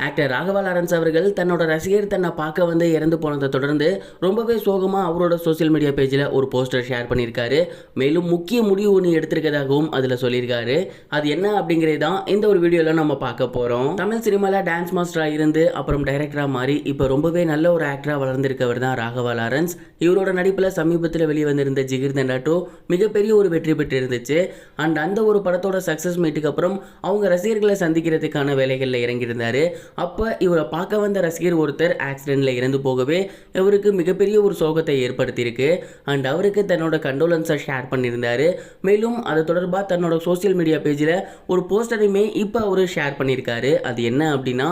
Actor Raghava Lawrence அவர்கள் தன்னோட ரசிகர் தன்னை பார்க்க வந்து இறந்து போனதை தொடர்ந்து ரொம்பவே சோகமாக அவரோட சோசியல் மீடியா பேஜில் ஒரு போஸ்டர் ஷேர் பண்ணியிருக்காரு. மேலும் முக்கிய முடிவு ஒன்று எடுத்திருக்கதாகவும் அதில் சொல்லியிருக்காரு. அது என்ன அப்படிங்கிறது தான் இந்த ஒரு வீடியோவில் நம்ம பார்க்க போகிறோம். தமிழ் சினிமாவில் டான்ஸ் மாஸ்டராக இருந்து அப்புறம் டைரக்டராக மாறி இப்போ ரொம்பவே நல்ல ஒரு ஆக்டராக வளர்ந்திருக்கவர் தான் ராகவா லாரன்ஸ். இவரோட நடிப்பில் சமீபத்தில் வெளியே வந்திருந்த ஜிகிர்தண்டா 2 மிகப்பெரிய ஒரு வெற்றி பெற்று இருந்துச்சு. அண்ட் அந்த ஒரு படத்தோட சக்ஸஸ் மீட்டுக்கு அப்புறம் அவங்க ரசிகர்களை சந்திக்கிறதுக்கான வேலைகளில் இறங்கியிருந்தாரு. அப்போ இவரை பார்க்க வந்த ரசிகர் ஒருத்தர் ஆக்சிடென்ட்ல இறந்து போகவே இவருக்கு மிகப்பெரிய ஒரு சோகத்தை ஏற்படுத்தியிருக்கு. அண்ட் அவருக்கு தன்னோட கண்டோலன்ஸை ஷேர் பண்ணியிருந்தாரு. மேலும் அது தொடர்பாக தன்னோட சோசியல் மீடியா பேஜில் ஒரு போஸ்டரையுமே இப்போ அவர் ஷேர் பண்ணியிருக்காரு. அது என்ன அப்படின்னா,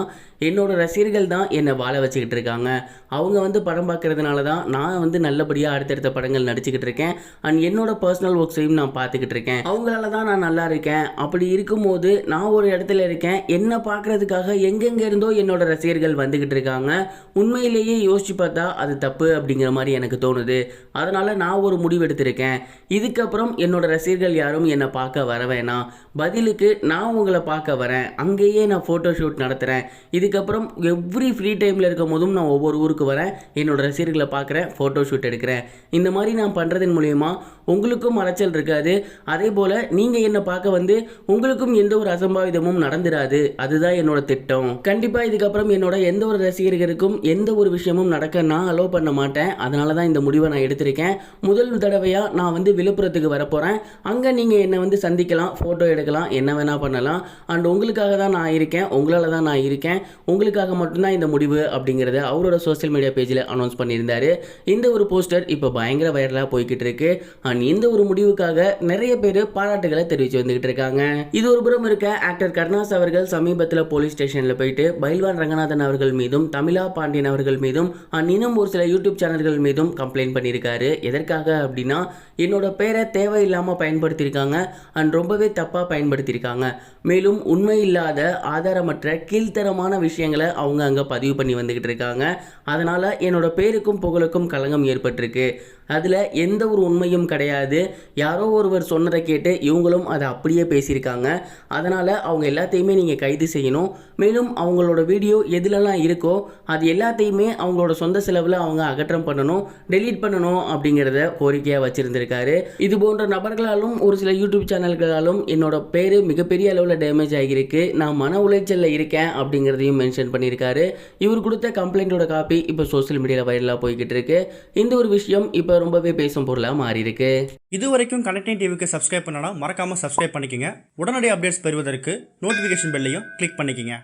என்னோட ரசிகர்கள் தான் என்னை வாழ வச்சுக்கிட்டு இருக்காங்க. அவங்க வந்து படம் பார்க்கறதுனால தான் நான் வந்து நல்லபடியாக அடுத்தடுத்த படங்கள் நடிச்சுக்கிட்டு இருக்கேன். அண்ட் என்னோட பர்சனல் ஒர்க்ஸையும் நான் பார்த்துக்கிட்டு இருக்கேன். அவங்களால தான் நான் நல்லா இருக்கேன். அப்படி இருக்கும்போது நான் ஒரு இடத்துல இருக்கேன், என்னை பார்க்கறதுக்காக எங்கெங்கே இருந்தோ என்னோட ரசிகர்கள் வந்துக்கிட்டு இருக்காங்க. உண்மையிலேயே யோசிச்சு பார்த்தா அது தப்பு அப்படிங்கிற மாதிரி எனக்கு தோணுது. அதனால் நான் ஒரு முடிவு எடுத்திருக்கேன். இதுக்கப்புறம் என்னோட ரசிகர்கள் யாரும் என்னை பார்க்க வர வேணாம். பதிலுக்கு நான் உங்களை பார்க்க வரேன். அங்கேயே நான் ஃபோட்டோ ஷூட் நடத்துகிறேன். இதுக்கப்புறம் எவ்ரி ஃப்ரீ டைமில் இருக்கும் போதும் நான் ஒவ்வொரு ஊருக்கு வரேன், என்னோட ரசிகர்களை பார்க்குறேன், ஃபோட்டோ ஷூட் எடுக்கிறேன். இந்த மாதிரி நான் பண்ணுறதன் மூலயமா உங்களுக்கும் அலைச்சல் இருக்காது. அதே போல் நீங்கள் என்னை பார்க்க வந்து உங்களுக்கும் எந்த ஒரு அசம்பாவிதமும் நடந்துடாது. அதுதான் என்னோட திட்டம். கண்டிப்பாக இதுக்கப்புறம் என்னோட எந்த ஒரு ரசிகர்களுக்கும் எந்த ஒரு விஷயமும் நடக்க நான் அலோவ் பண்ண மாட்டேன். அதனால தான் இந்த முடிவை நான் எடுத்திருக்கேன். முதல் தடவையாக நான் வந்து விழுப்புரத்துக்கு வரப்போகிறேன். அங்கே நீங்கள் என்னை வந்து சந்திக்கலாம், ஃபோட்டோ எடுக்கலாம், என்ன வேணால் பண்ணலாம். அண்ட் உங்களுக்காக தான் நான் இருக்கேன், உங்களால் தான் நான் இருக்கேன், உங்களுக்காக மட்டும்தான் இந்த முடிவு அப்படிங்கிறத அவரோட சோசியல் மீடியா பேஜில் அனௌன்ஸ் பண்ணியிருந்தாரு. இந்த ஒரு போஸ்டர் இப்போ பயங்கர வைரலாக போய்கிட்டு இருக்கு. அண்ட் இந்த ஒரு முடிவுக்காக நிறைய பேர் பாராட்டுகளை தெரிவித்து வந்துகிட்டு இருக்காங்க. இது ஒரு புறம் இருக்க, ஆக்டர் கருணாஸ் அவர்கள் சமீபத்தில் போலீஸ் ஸ்டேஷனில் போயிட்டு பைல்வான் ரங்கநாதன் அவர்கள் மீதும் தமிழா பாண்டியன் அவர்கள் மீதும் இன்னும் ஒரு சில யூடியூப் சேனல்கள் மீதும் கம்ப்ளைண்ட் பண்ணியிருக்காரு. எதற்காக அப்படின்னா, என்னோட பேரை தேவையில்லாமல் பயன்படுத்தியிருக்காங்க அண்ட் ரொம்பவே தப்பாக பயன்படுத்தியிருக்காங்க. மேலும் உண்மை இல்லாத ஆதாரமற்ற கீழ்த்தரமான விஷயங்களை அவங்க அங்கே பதிவு பண்ணி வந்துக்கிட்டு இருக்காங்க. அதனால் என்னோட பேருக்கும் புகழுக்கும் களங்கம் ஏற்பட்டிருக்கு. அதில் எந்த ஒரு உண்மையும் கிடையாது. யாரோ ஒருவர் சொன்னதை கேட்டு இவங்களும் அதை அப்படியே பேசியிருக்காங்க. அதனால் அவங்க எல்லாத்தையுமே நீங்கள் கைது செய்யணும். மேலும் அவங்களோட வீடியோ எதுலலாம் இருக்கோ அது எல்லாத்தையுமே அவங்களோட சொந்த செலவில் அவங்க அகற்றம் பண்ணணும், டெலீட் பண்ணணும் அப்படிங்கிறத கோரிக்கையாக வச்சுருந்துருக்காரு. இது போன்ற நபர்களாலும் ஒரு சில யூடியூப் சேனல்களாலும் என்னோட பேர் மிகப்பெரிய அளவில் டேமேஜ் ஆகியிருக்கு, நான் மன உளைச்சலில் இருக்கேன் அப்படிங்கிறதையும் மென்ஷன் பண்ணியிருக்காரு. இவர் கொடுத்த கம்ப்ளைண்ட்டோட காப்பி இப்போ சோசியல் மீடியாவில் வைரலாக போய்கிட்டு இருக்கு. இந்த ஒரு விஷயம் இப்போ ரொம்பவே பேசும் பொருளாக மாறி இருக்கு. இதுவரைக்கும் கனெக்டிங் டிவிக்கு சப்ஸ்கிரைப் பண்ணனா மறக்காம சப்ஸ்கிரைப் பண்ணிக்கங்க. உடனடி அப்டேட்ஸ் பெறுவதற்கு நோட்டிஃபிகேஷன் பெல்லையும் கிளிக் பண்ணிக்கங்க.